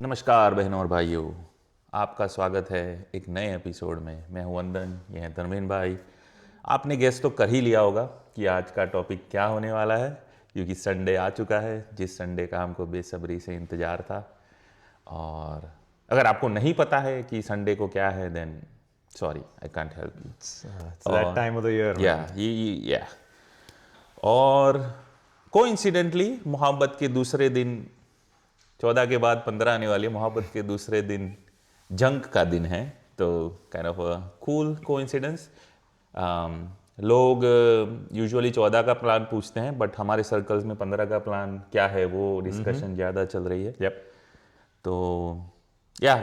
नमस्कार बहनों और भाइयों, आपका स्वागत है एक नए एपिसोड में। मैं हूं वंदन, ये हैं धर्मेंद्र भाई। आपने गेस तो कर ही लिया होगा कि आज का टॉपिक क्या होने वाला है, क्योंकि संडे आ चुका है, जिस संडे का हमको बेसब्री से इंतज़ार था। और अगर आपको नहीं पता है कि संडे को क्या है, then sorry, I can't help you. It's that time of the year, man. या और कोइंसिडेंटली मोहब्बत के दूसरे दिन, 14 के बाद 15 आने वाली मोहब्बत के दूसरे दिन जंग का दिन है। तो काइंड ऑफ कूल कोइंसिडेंस। लोग यूजुअली 14 का प्लान पूछते हैं, बट हमारे सर्कल्स में 15 का प्लान क्या है वो डिस्कशन ज़्यादा चल रही है। Yep. तो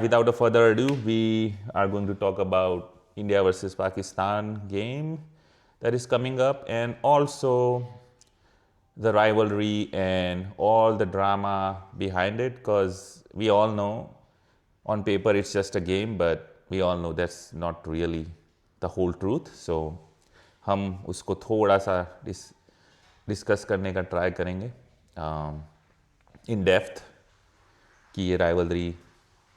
without a further ado, we are going to talk about India versus Pakistan game that is coming up, and also the rivalry and all the drama behind it, because we all know on paper it's just a game, but we all know that's not really the whole truth. So हम उसको थोड़ा सा discuss करने का try करेंगे in depth कि ये rivalry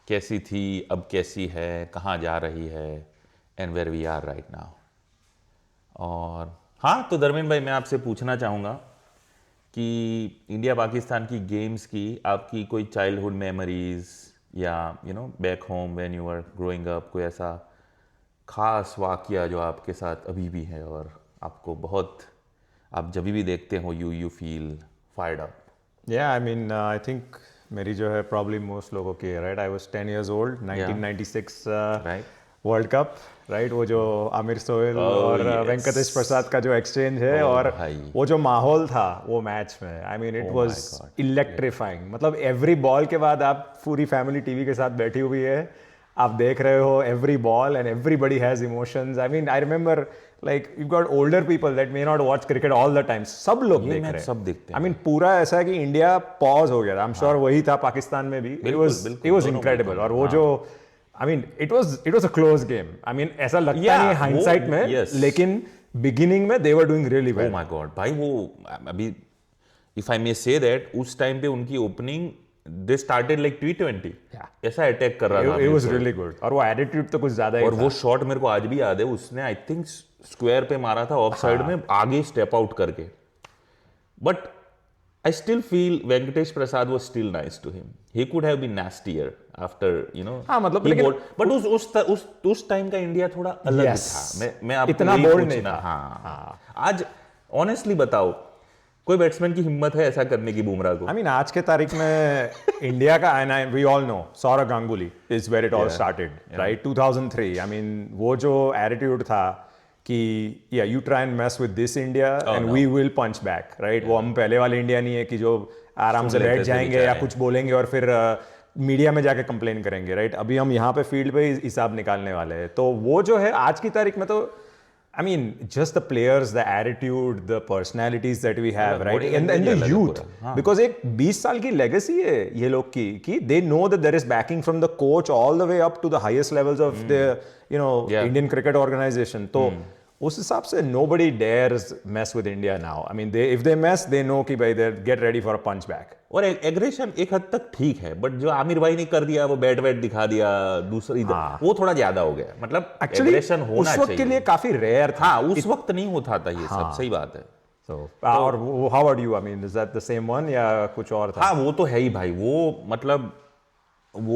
कैसी थी, अब कैसी है, कहाँ जा रही है, and where we are right now. और हाँ, तो धर्मेंद्र भाई, मैं आपसे पूछना चाहूँगा कि इंडिया पाकिस्तान की गेम्स की आपकी कोई चाइल्डहुड मेमोरीज या back home when you are growing up, कोई ऐसा खास वाकया जो आपके साथ अभी भी है और आपको बहुत, आप जब भी देखते हो you feel fired up. Yeah, I mean, I think मेरी जो है probably most लोगों की है, right? I was 10 years old, 1996 Right. World cup, right? वो जो आमिर सोहेल और yes. वेंकटेश प्रसाद का जो एक्सचेंज है, और भाई। वो जो माहौल था वो मैच में, I mean it was electrifying. मतलब एवरी बॉल के बाद आप पूरी फैमिली टीवी के साथ बैठी हुई है, आप देख रहे हो every ball and everybody has emotions. I mean I remember like you got older people that may not watch cricket all the time, सब लोग देख रहे हैं, सब देखते हैं। आई मीन पूरा ऐसा है कि इंडिया पॉज हो गया था। आई एम श्योर वही था पाकिस्तान में भी। It was incredible. और वो जो I mean, it was a close game. I mean, ऐसा लगता नहीं hindsight में, लेकिन beginning में they were doing really well. Oh my God, भाई वो अभी if I may say that, उस टाइम पे उनकी opening they started like T20 ऐसा अटैक कर रहा था। It was really good. और वो attitude तो कुछ ज्यादा ही और था। वो शॉट मेरे को आज भी याद है, उसने आई थिंक स्क्वायर पे मारा था ऑफ साइड में, आगे स्टेप आउट करके। But I still feel Venkatesh Prasad was still nice to him. He could have been nastier after, हाँ, मतलब बट उस टाइम का इंडिया थोड़ा अलग था। मैं आपको इतना बोल्ड नहीं था। हाँ। आज ऑनेस्टली बताओ, कोई बैट्समैन की हिम्मत है ऐसा करने की बुमराह को? I mean, आज के तारीख में इंडिया का, and we all know Saurav Ganguly is where it all started, right? 2003. I mean, वो जो एटीट्यूड था कि you try and mess with this India and we will punch back, right? वो हम पहले वाले इंडिया नहीं है कि जो आराम से बैठ जाएंगे या कुछ बोलेंगे और फिर मीडिया में जाके कंप्लेन करेंगे, राइट? अभी हम यहाँ पे फील्ड पे हिसाब निकालने वाले हैं। तो वो जो है आज की तारीख में, तो I mean, just the players, the attitude, the personalities that we have, right? And the youth, because एक 20 साल की legacy है ये लोग की, कि they know that there is backing from the coach all the way up to the highest levels of the, Indian cricket organization. तो उस हिसाब से nobody dares mess with India now. I mean, if they mess, they know कि भाई they get ready for a punch back. और aggression एक हद तक ठीक है, बट जो आमिर भाई ने कर दिया, वो बैट दिखा दिया दूसरी, वो थोड़ा ज्यादा हो गया। मतलब एग्रेशन होना चाहिए। उस वक्त के लिए काफी रेयर था। उस वक्त नहीं होता था ये सब, सही बात है। और how about you? I mean, is that the same one या कुछ और था? हाँ, वो तो है ही भाई। वो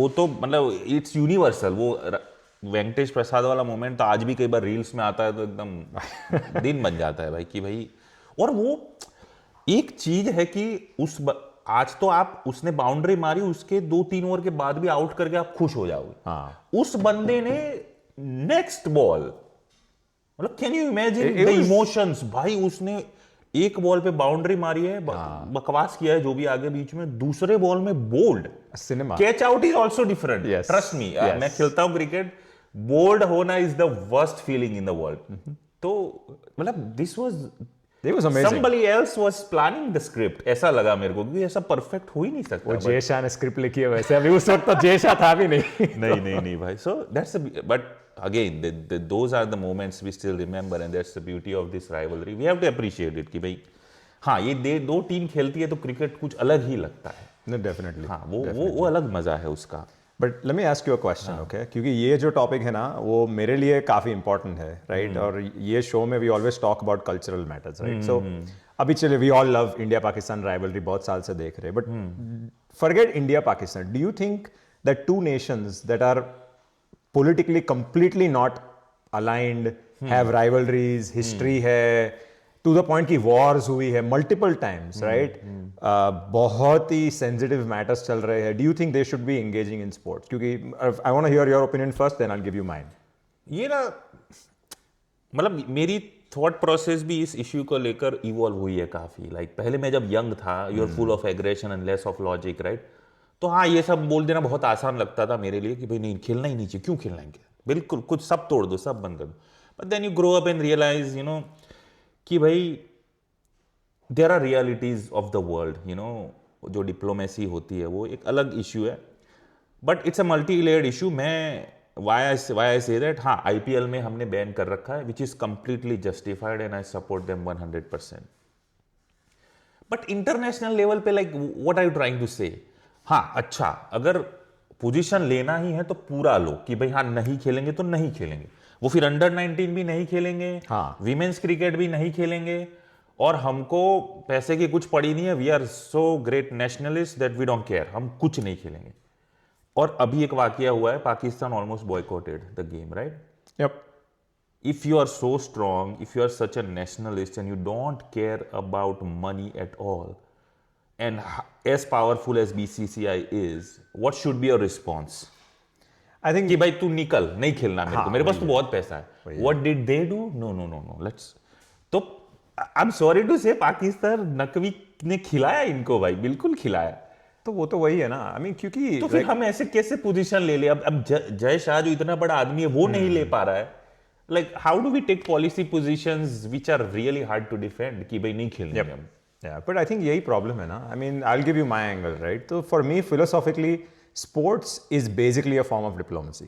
तो मतलब इट्स यूनिवर्सल। वो वेंकटेश प्रसाद वाला मोमेंट तो आज भी कई बार रील्स में आता है तो एकदम दिन बन जाता है भाई कि भाई। और वो एक चीज है कि आज तो आप, उसने बाउंड्री मारी, उसके 2-3 ओवर के बाद भी आउट करके आप खुश हो जाओगे। उस बंदे ने नेक्स्ट बॉल, मतलब can you imagine the emotions भाई? उसने एक बॉल पे बाउंड्री मारी है, बकवास किया है जो भी आगे बीच में, दूसरे बॉल में बोल्ड सिनेमा। Catch out is also different, trust me. मैं खेलता हूं क्रिकेट, बोल्ड होना is the worst feeling in the world. तो मतलब this was somebody else was planning the script, ऐसा लगा मेरे को, क्योंकि ऐसा परफेक्ट हो ही नहीं सकता। वो जय शाह ने स्क्रिप्ट लिखी है वैसे, अभी उस वक्त तो जय शाह था भी नहीं। नहीं भाई। so that's but again those are the moments we still remember, and that's the beauty of this rivalry. We have to appreciate it कि भाई हाँ, ये दो टीम खेलती है तो क्रिकेट कुछ अलग ही लगता है। No, definitely. हाँ, वो अलग मजा है उसका. But let me ask you a question, okay, क्योंकि ये जो टॉपिक है ना वो मेरे लिए काफ़ी इंपॉर्टेंट है, राइट? और ये शो में we always talk about cultural matters, right? So अभी चलिए, we all love India Pakistan rivalry, बहुत साल से देख रहे हैं, but forget India Pakistan, do you think that two nations that are politically completely not aligned, have rivalries, history है, to the point कि wars हुई है multiple times, right? बहुत ही sensitive matters चल रहे हैं. Do you think they should be engaging in sports? क्योंकि I want to hear your opinion first, then I'll give you mine. ये ना, मतलब मेरी थॉट प्रोसेस भी इस इश्यू को लेकर इवॉल्व हुई है काफी. लाइक पहले मैं जब यंग था, you are full of aggression and less of logic, right? तो हाँ, ये सब बोल देना बहुत आसान लगता था मेरे लिए कि भाई नहीं, खेलना ही नहीं चाहिए, क्यों खेलना है, बिल्कुल कुछ सब तोड़ दो, सब बंद कर दो. But then you grow up and realize, कि भाई there are realities of the world, जो डिप्लोमेसी होती है वो एक अलग इश्यू है, but it's a multi layered issue. मैं why I say that, हाँ, IPL में हमने बैन कर रखा है, which is completely justified and I support them 100%. But international level पे, like what are you trying to say? हाँ, अच्छा, अगर पोजीशन लेना ही है तो पूरा लो कि भाई हाँ, नहीं खेलेंगे तो नहीं खेलेंगे. वो फिर अंडर 19 भी नहीं खेलेंगे, हाँ, वीमेंस क्रिकेट भी नहीं खेलेंगे, और हमको पैसे की कुछ पड़ी नहीं है. We are so great nationalist that we don't care, हम कुछ नहीं खेलेंगे. और अभी एक वाकया हुआ है, Pakistan almost boycotted the game, right? Yep. If you are so strong, if you are such a nationalist and you don't care about money at all, and as powerful as BCCI is, what should be your response? I think कि भाई तू निकल, नहीं खेलना मेरे को, मेरे पास तो बहुत पैसा है. What did they do? No. Let's. तो I'm sorry to say, Pakistan Naqvi ने खिलाया इनको भाई, बिल्कुल खिलाया. तो वो तो वही है ना, आई मीन, क्योंकि तो फिर हम ऐसे कैसे पोजीशन ले ले? अब जय शाह जो इतना बड़ा आदमी है वो नहीं ले पा रहा है. Like, how do we take policy positions which are really hard to defend कि भाई नहीं खेलने हम? Yeah, but I think यही प्रॉब्लम है ना. I mean, I'll give you my angle, right? तो for me, philosophically, sports is basically a form of diplomacy.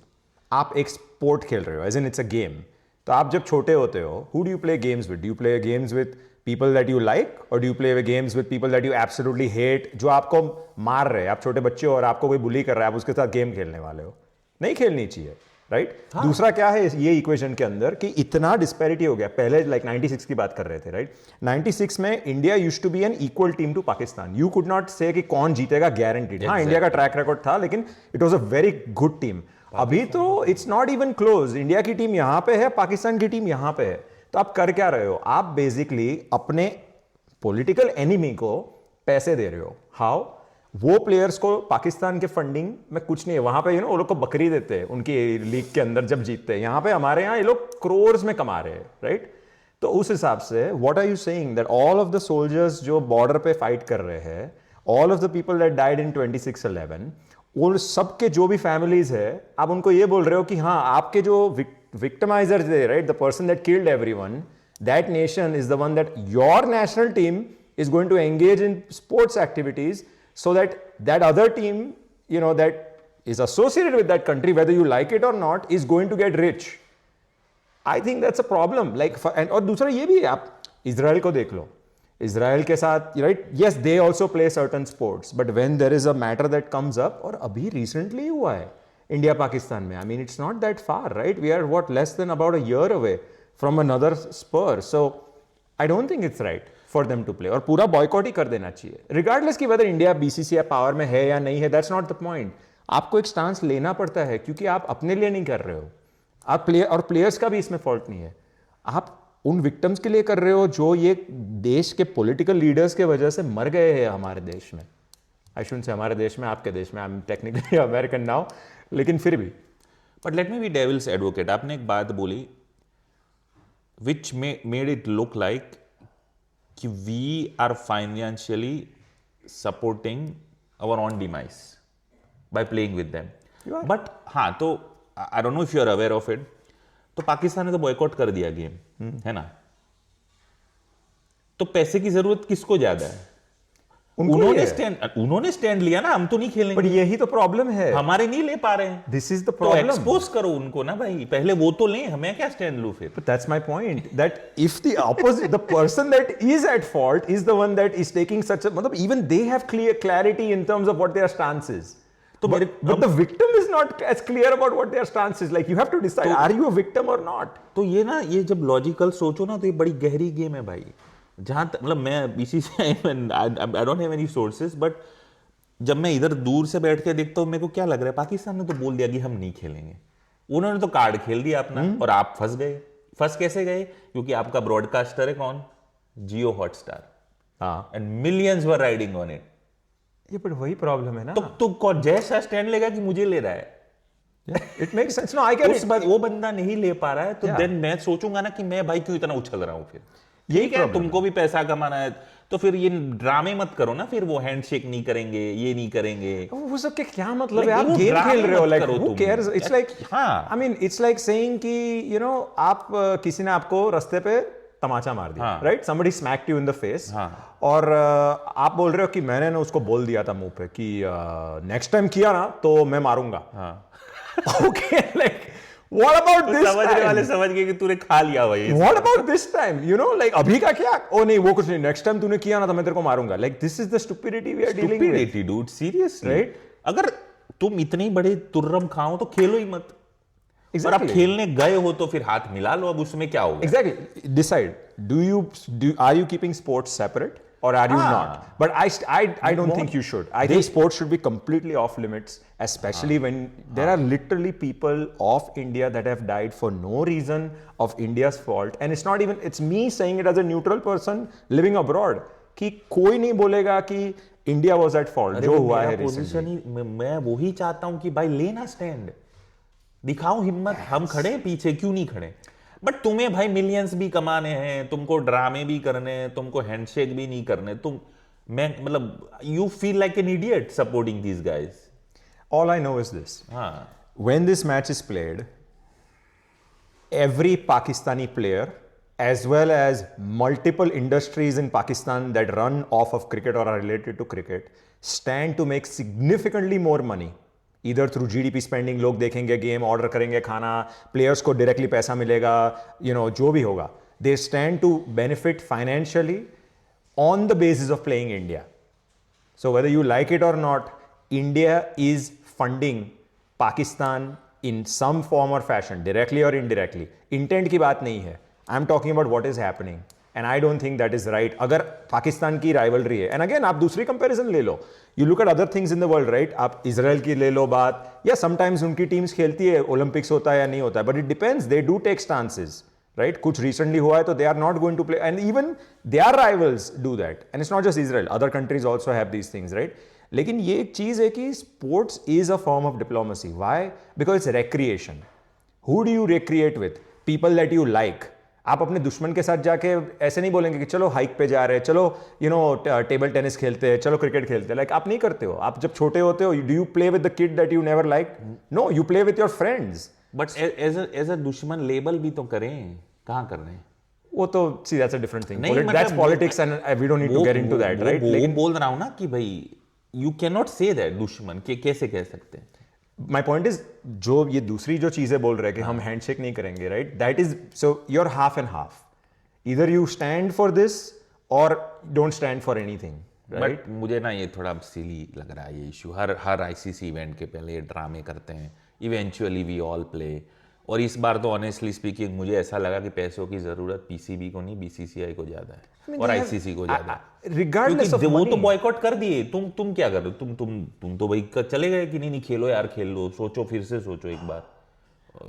आप एक sport खेल रहे हो, as in it's a game. तो आप जब छोटे होते हो, who do you play games with? Do you play games with people that you like, or do you play games with people that you absolutely hate, जो आपको मार रहे हैं? आप छोटे बच्चे हो और आपको कोई बुली कर रहा है, आप उसके साथ गेम खेलने वाले हो. नहीं खेलनी चाहिए, राइट? हाँ. दूसरा क्या है ये इक्वेशन के अंदर कि इतना डिस्पैरिटी हो गया. पहले लाइक 96 की बात कर रहे थे, राइट? 96 में India used to be an equal team to Pakistan. You could not say कि कौन जीतेगा गारंटीड. हाँ, इंडिया का ट्रैक रिकॉर्ड था, लेकिन it was a very good team. अभी तो it's not even close. India की टीम यहां पे है, पाकिस्तान की टीम यहां पे है. तो आप कर क्या रहे हो? आप बेसिकली अपने पॉलिटिकल एनिमी को पैसे दे रहे हो. हाउ? वो प्लेयर्स को पाकिस्तान के फंडिंग में कुछ नहीं है. वहां पे वो लोग को बकरी देते हैं उनकी लीग के अंदर जब जीतते हैं. यहां पे हमारे यहां ये लोग करोर्स में कमा रहे हैं, राइट? तो उस हिसाब से what are you saying that all of the soldiers जो बॉर्डर पे फाइट कर रहे हैं, all of the people that died in 26/11, वो सबके जो भी फैमिलीज है, आप उनको ये बोल रहे हो कि हाँ, आपके जो victimizers there, right? The person that killed everyone, that nation is the one that your national team is going to engage in sports activities so that that other team, that is associated with that country, whether you like it or not, is going to get rich. I think that's a problem. Like, और दूसरा ये भी है, आप Israel को देख लो. Israel के साथ, right? Yes, they also play certain sports, but when there is a matter that comes up, और अभी recently हुआ है इंडिया पाकिस्तान में, I mean it's not that far, right? We are what less than about a year away from another spur. So I don't think it's right for them to play, और पूरा boycott ही कर देना चाहिए, regardless कि weather India BCCI power में है या नहीं है. That's not the point. आपको एक स्टांस लेना पड़ता है, क्योंकि आप अपने लिए नहीं कर रहे हो. आप प्लेयर्स का भी इसमें फॉल्ट नहीं है. आप उन विक्टिम्स के लिए कर रहे हो जो ये देश के पॉलिटिकल लीडर्स के वजह से मर गए हैं हमारे देश में. आई शुडंट से हमारे देश में, आपके देश में. I am technically American now, लेकिन फिर भी. But let me be devil's advocate. आपने एक बात बोली which made it look like कि we are financially supporting our own demise by playing with them. But हाँ, तो I don't know if you are aware of it, तो पाकिस्तान ने तो बॉयकॉट कर दिया गेम, है ना? तो पैसे की जरूरत किसको ज्यादा है? उन्होंने स्टैंड लिया ना, हम तो नहीं खेलेंगे। बट यही तो प्रॉब्लम है, हमारे नहीं ले पा रहे हैं। दिस इज द तो प्रॉब्लम। एक्सपोज करो उनको ना भाई, पहले वो तो लें, हमें क्या स्टैंड लूं फिर। But that's my point, that if the opposite, the person that is at fault is the one that is taking such a, मतलब even they have clarity in terms of what their stance is. तो but the victim is not as clear about what their stance is. Like you have to decide, are you a victim or not? तो ये ना, ये जब logical सोचो ना, तो ये बड़ी गहरी गेम है भाई। जहां तक मतलब मैं बीसीसीआई में I don't have any sources, but जब मैं इधर दूर से बैठ के देखता हूँ, मेरे को क्या लग रहा है, पाकिस्तान ने तो बोल दिया कि हम नहीं खेलेंगे। उन्होंने तो कार्ड खेल दिया अपना, और आप फंस गए। फंस कैसे गए? क्योंकि आपका ब्रॉडकास्टर है कौन? जियो हॉटस्टार। हाँ, and millions were riding on it. ये बट वही प्रॉब्लम है ना। तो कौन जैसा स्टैंड लेगा कि मुझे ले रहा है? It makes sense. No, I get it. वो बंदा नहीं ले पा रहा है, तो देन मैं सोचूंगा ना कि मैं भाई क्यों इतना उछल रहा हूं फिर। यही क्या, तुमको भी पैसा कमाना है, तो फिर ये ड्रामे मत करो ना। फिर वो हैंडशेक नहीं करेंगे, ये नहीं करेंगे। वो सब के क्या मतलब है? आप गेम खेल रहे हो, like who cares? It's like, हाँ, I mean it's like saying कि यू नो, आप किसी ने आपको रास्ते पे तमाचा मार दिया, right? Somebody smacked you in the face, और आप बोल रहे हो कि मैंने ना उसको बोल दिया था मुंह पे कि नेक्स्ट टाइम किया ना तो मैं मारूंगा। Okay, like what about this समझने time? वाले समझ गए कि तूने खा लिया भाई। What about this time? You know, like अभी का क्या? ओ नहीं, वो कुछ नहीं, नेक्स्ट टाइम तूने किया ना तो मैं तेरे को मारूंगा। Like this is the stupidity we are dealing with. Stupidity, dude, seriously. Right? अगर तुम इतने बड़े तुर्रम खाओ तो खेलो ही मत। और आप खेलने गए हो तो फिर हाथ मिला लो, अब उसमें क्या होगा? Exactly. Decide. Are you keeping sports separate or are you not? But I don't think you should. I think sports should be completely off limits, especially when there are literally people of India that have died for no reason of India's fault. And it's me saying it as a neutral person living abroad, कि कोई नहीं बोलेगा कि India was at fault जो हुआ है recently. मैं वही चाहता हूं कि भाई लेना स्टैंड, दिखाओ हिम्मत। हम खड़े हैं पीछे, क्यों नहीं खड़े? बट तुम्हें भाई मिलियंस भी कमाने हैं, तुमको ड्रामे भी करने हैं, तुमको हैंडशेक भी नहीं करने। मैं मतलब you feel like an idiot supporting these guys. All I know is this, when this match is played, every Pakistani player, as well as multiple industries in Pakistan that run off of cricket or are related to cricket, stand to make significantly more money. Either through GDP spending, लोग देखेंगे game, order करेंगे खाना, players को directly पैसा मिलेगा, जो भी होगा, they stand to benefit financially on the basis of playing India. So whether you like it or not, India is funding Pakistan in some form or fashion, directly or indirectly. Intent की बात नहीं है. I'm talking about what is happening. And I don't think that is right. अगर पाकिस्तान की rivalry है, and again आप दूसरी comparison ले लो. You look at other things in the world, right? आप इजराइल की ले लो बात, या sometimes उनकी teams खेलती है, Olympics होता है या नहीं होता है, but it depends. They do take stances, right? कुछ recently हुआ है तो they are not going to play, and even their rivals do that. And it's not just Israel. Other countries also have these things, right? लेकिन ये एक चीज है कि sports is a form of diplomacy. Why? Because it's recreation. Who do you recreate with? People that you like. आप अपने दुश्मन के साथ जाके ऐसे नहीं बोलेंगे कि चलो हाइक पे जा रहे हैं, चलो टेबल टेनिस खेलते हैं, चलो क्रिकेट खेलते हैं. लाइक आप नहीं करते हो. आप जब छोटे होते हो, do you play with the kid that you never like? No, you play with your friends. But as a दुश्मन लेबल भी तो करें. कहाँ कर रहे हैं वो तो? See that's a different thing. That's politics and we don't need to get into that, right? लेकिन बोल रहा हूं ना कि भाई you can not say that. दुश्मन के कैसे कह सकते हैं? माई पॉइंट इज, जो ये दूसरी जो चीजें बोल रहे हैं कि हम हैंडशेक नहीं करेंगे, right? That is, so your half and half. इधर यू स्टैंड फॉर दिस और don't stand for anything, right? But मुझे ना ये थोड़ा सिली लग रहा है ये इशू. हर आईसीसी इवेंट के पहले ये ड्रामे करते हैं. Eventually we all play. और इस बार तो ऑनेस्टली स्पीकिंग मुझे ऐसा लगा कि पैसों की जरूरत पीसीबी को नहीं, बीसीसीआई को ज्यादा है और आईसीसी को ज्यादा है. रिगार्डलेस ऑफ वो तो बॉयकॉट कर दिए. तुम क्या कर रहे हो? तुम तो भाई चले गए कि नहीं खेलो यार, खेल लो, सोचो, फिर से सोचो एक बार.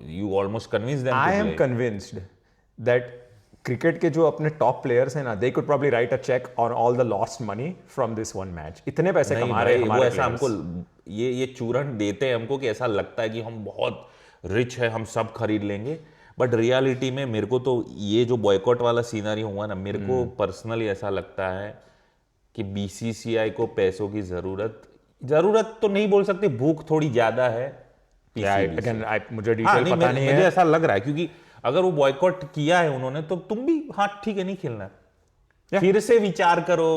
You almost convinced them. I am convinced that cricket के जो अपने टॉप प्लेयर्स हैं ना, they could probably write a cheque on all the lost money from this one match. इतने पैसे कमा रहे हैं हमारे. ऐसा हमको ये चूरन देते हैं हमको कि ऐसा लगता है कि हम बहुत रिच है, हम सब खरीद लेंगे. बट रियलिटी में मेरे को तो ये जो बॉयकॉट वाला सीनरी हुआ ना, मेरे को पर्सनली ऐसा लगता है कि बीसीसीआई को पैसों की जरूरत तो नहीं बोल सकते, भूख थोड़ी ज्यादा है. मुझे डिटेल पता नहीं है, मुझे ऐसा लग रहा है. क्योंकि अगर वो बॉयकॉट किया है उन्होंने, तो तुम भी हाँ ठीक है नहीं खेलना, फिर से विचार करो.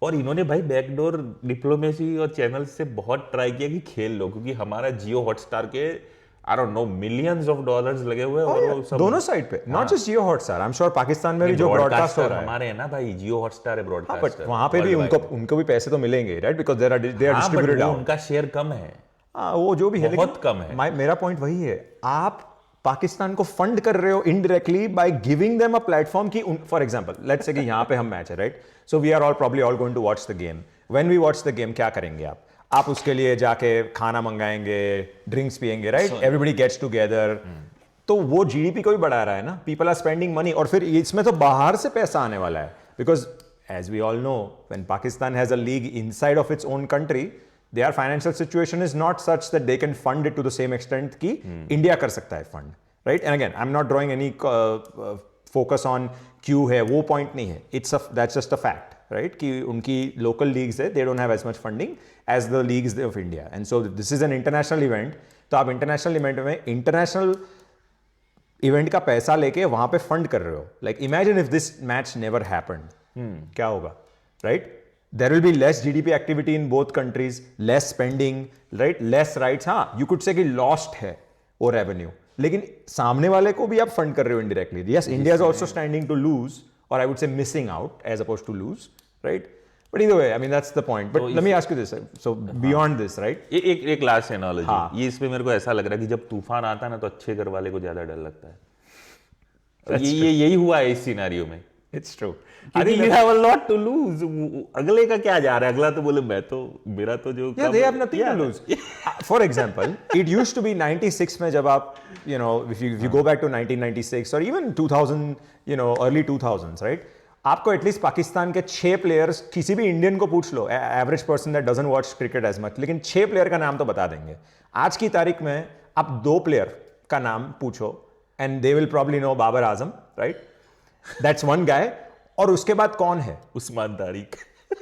और इन्होंने भाई बैकडोर डिप्लोमेसी और चैनल से बहुत ट्राई किया कि खेल लो, क्योंकि हमारा जियो हॉटस्टार के आई don't no millions of dollars लगे हुए हैं, और वो सब दोनों साइड पे, not just Jio Hotstar, I am sure Pakistan में भी जो ब्रॉडकास्ट हो रहा है हमारे है ना भाई, जियो हॉटस्टार है बट ब्रॉडकास्टर, वहां पे भी उनको भी पैसे तो मिलेंगे, right, because they are distributed out. उनका शेयर कम है, वो जो भी है, बहुत कम है। मेरा पॉइंट वही है, आप पाकिस्तान को फंड कर रहे हो indirectly by giving them a platform की, फॉर एग्जांपल लेट्स से कि यहां पे हम मैच है, right, so we are all probably all going to watch the game. When we watch the game क्या करेंगे आप उसके लिए जाके खाना मंगाएंगे, ड्रिंक्स पिएंगे, राइट, एवरीबडी गेट्स टुगेदर, तो वो जीडीपी को भी बढ़ा रहा है ना, पीपल आर स्पेंडिंग मनी, और फिर इसमें तो बाहर से पैसा आने वाला है, because as we all know when Pakistan has a league inside of its own country, their financial situation is not such that they can fund it to the same extent कि इंडिया कर सकता है fund, right? And again, I'm not drawing any focus on क्यों है, वो point नहीं है, that's just a fact, right? कि उनकी local leagues है, they don't have as much funding as the leagues of India, and so this is an international event, तो आप international event में international event का पैसा लेके वहां पे फंड कर रहे हो, like imagine if this match never happened, क्या होगा, right? There will be less GDP activity in both countries, less spending, right? Less rights. हाँ, you could say कि lost है वो revenue, लेकिन सामने वाले को भी आप फंड कर रहे हो indirectly. Yes, India is also standing to lose, or I would say missing out as opposed to lose, right? But either way, I mean that's the point. But let me ask you this. So beyond this, right? एक last analogy, ये इसमें मेरे को ऐसा लग रहा है कि जब तूफान आता है ना, तो अच्छे घर वाले को ज्यादा डर लगता है। ये यही हुआ है इस सिनेरियो में। It's true. I think you have a lot to lose. अगले का क्या जा रहा है, अगला तो बोले मेरा तो जो Yeah, they have nothing to lose. For example, it used to be 96 में जब आप, you know, if you go back to 1996 or even 2000, you know, early 2000s, right? आपको एटलीस्ट पाकिस्तान के 6 प्लेयर्स, किसी भी इंडियन को पूछ लो, average person that doesn't watch cricket as much, लेकिन 6 प्लेयर का नाम तो बता देंगे। आज की तारीख में आप 2 प्लेयर का नाम पूछो and they will probably know Babar Azam, right, that's one guy, और उसके बाद कौन है? Usman Tariq.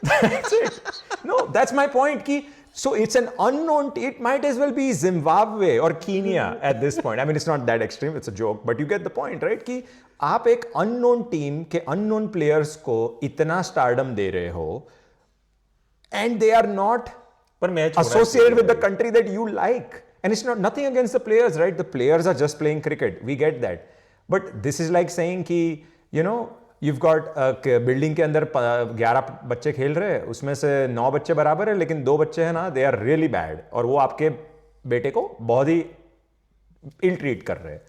That's it. No, that's my point. Ki, so it's an unknown. It might as well be Zimbabwe or Kenya at this point. I mean, it's not that extreme. It's a joke, but you get the point, right? कि आप एक unknown team के unknown players को इतना stardom दे रहे हो, and they are not associated with the country that you like. And it's not nothing against the players, right? The players are just playing cricket. We get that. But this is like saying कि, you know, you've got building के अंदर 11 बच्चे खेल रहे हैं, उसमें से 9 बच्चे बराबर है, लेकिन 2 बच्चे हैं ना, दे आर रियली बैड, और वो आपके बेटे को बहुत ही इल ट्रीट कर रहे हैं,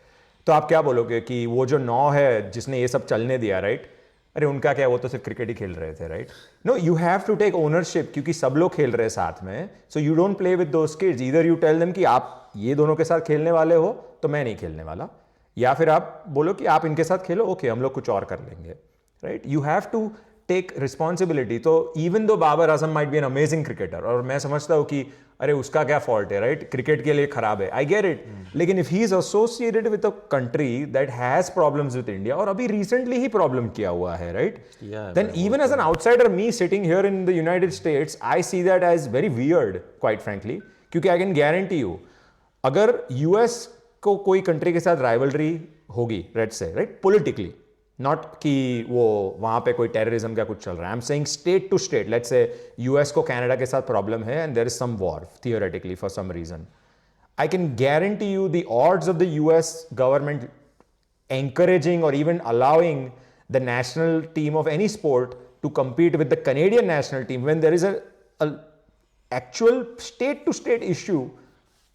तो आप क्या बोलोगे कि वो जो 9 है जिसने ये सब चलने दिया, राइट, अरे उनका क्या, वो तो सिर्फ क्रिकेट ही खेल रहे थे, right? No, you have to take ownership, क्योंकि सब लोग खेल रहे हैं साथ में, so you don't play with those kids, either you tell them कि आप ये दोनों के साथ खेलने वाले हो तो मैं नहीं खेलने वाला, या फिर आप बोलो कि आप इनके साथ खेलो, ओके हम लोग कुछ और कर लेंगे, right? You have to take responsibility. तो even though Babar Azam might be an amazing cricketer, और मैं समझता हूँ कि अरे उसका क्या फॉल्ट है, राइट, क्रिकेट के लिए खराब है, आई गेट इट, लेकिन if he is associated with a country that has problems with India, और अभी रिसेंटली ही प्रॉब्लम किया हुआ है, right, then even as an outsider me sitting here in the United States, I see that as very weird, quite frankly, क्योंकि I can guarantee you, अगर US को कोई कंट्री के साथ राइवलरी होगी, let's say, right, politically, not कि वो वहां पे कोई टेररिज्म का कुछ चल रहा है, I am saying state to state, let's say US को कनाडा के साथ प्रॉब्लम है and there is some war theoretically for some reason, I can guarantee you the odds of the US government encouraging or even allowing the national team of any sport to compete with the Canadian national team when there is a actual state to state issue,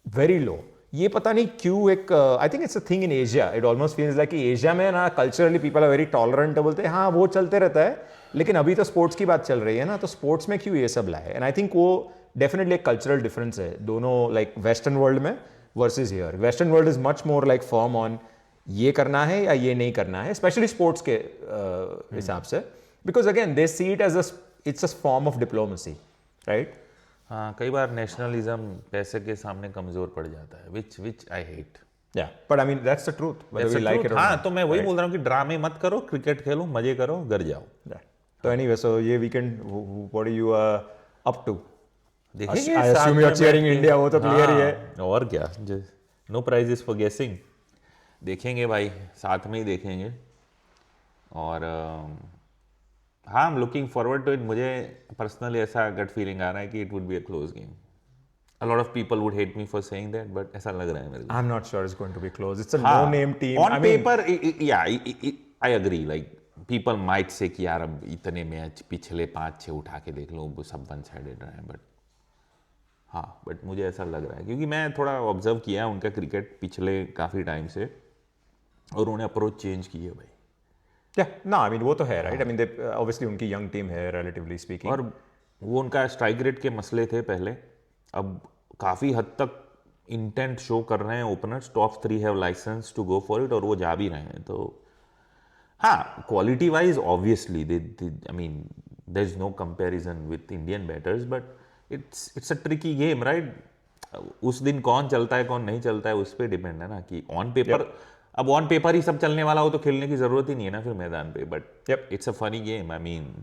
very low. ये पता नहीं क्यों एक, I think it's a thing in Asia, it almost feels like कि Asia में ना culturally people are very tolerant, बोलते हैं हाँ वो चलते रहता है, लेकिन अभी तो स्पोर्ट्स की बात चल रही है ना, तो स्पोर्ट्स में क्यों ये सब लाए, एंड आई थिंक वो डेफिनेटली एक कल्चरल डिफरेंस है दोनों, लाइक वेस्टर्न वर्ल्ड में versus here. Western world is much more like firm on ये करना है या ये नहीं करना है, स्पेशली स्पोर्ट्स के हिसाब से, because again they see it as it's a form of diplomacy, right? हाँ, कई बार नेशनलिज्म पैसे के सामने कमजोर पड़ जाता है, which I hate. Yeah, but I mean that's the truth. Whether we like it or हाँ, not. तो मैं वही बोल रहा हूँ कि ड्रामे मत करो, क्रिकेट खेलो, मजे करो, घर जाओ। तो anyway, so ये weekend, what are you up to? देखेंगे, I assume you're cheering India, वो तो clear ही है। और क्या, no prizes for guessing. देखेंगे भाई, साथ में ही देखेंगे, और हाँ, I'm looking forward to it. मुझे पर्सनली ऐसा गट फीलिंग आ रहा है कि it would be a close game. A lot of people would hate me for saying that, but ऐसा लग रहा है मेरे को. I'm not sure it's going to be close. It's a हाँ, no-name team. On I mean, paper, yeah, I agree. Like people might say कि यार अब इतने मैच पिछले 5-6 उठा के देख लो, वो सब वन साइडेड रहे हैं, बट हाँ, बट मुझे ऐसा लग रहा है क्योंकि मैं थोड़ा ऑब्जर्व किया उनका क्रिकेट पिछले काफ़ी टाइम से और उन्होंने अप्रोच चेंज की है भाई. yeah, no, I mean वो तो है, right? I mean they obviously उनकी young team है, relatively speaking. और वो उनका स्ट्राइक रेट के मसले थे पहले, अब काफ़ी हद तक इंटेंट शो कर रहे हैं openers. Top 3 have license to go for it और वो जा भी रहे हैं. तो हाँ, quality wise obviously I mean there is no comparison with Indian batters, but it's a tricky game, right? उस दिन कौन चलता है कौन नहीं चलता है उस पर डिपेंड है ना कि ऑन पेपर अब ऑन पेपर ही सब चलने वाला हो तो खेलने की जरूरत ही नहीं है ना फिर मैदान पे. But it's a funny game. I mean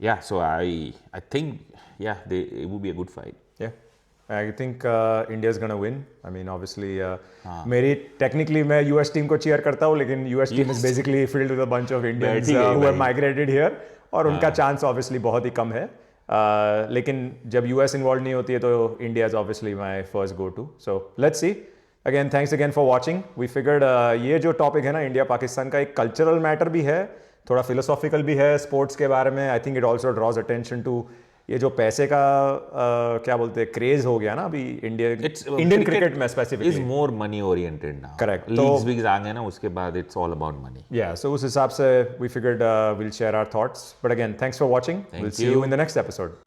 yeah, so I think yeah, it would be a good fight. Yeah, I think India is gonna win. I mean, obviously, मेरी technically मैं US team को cheer करता हूँ, लेकिन US team is basically filled with a bunch of Indians who have migrated here, और उनका chance obviously बहुत ही कम है. लेकिन जब US involved नहीं होती है तो India is obviously my first go-to. So let's see. Again, thanks again for watching. We figured ये जो topic है ना इंडिया पाकिस्तान का, एक cultural matter भी है, थोड़ा फिलोसॉफिकल भी है स्पोर्ट्स के बारे में. I think it also draws attention to ये जो पैसे का क्या बोलते हैं क्रेज हो गया ना अभी इंडियन क्रिकेट में specifically. Is more money oriented now. Correct. Leagues बिग्स आ गए ना उसके बाद इट्स ऑल अबाउट मनी. या सो उस हिसाब से we figured will share our thoughts. But again thanks for watching. Will see you in the next episode.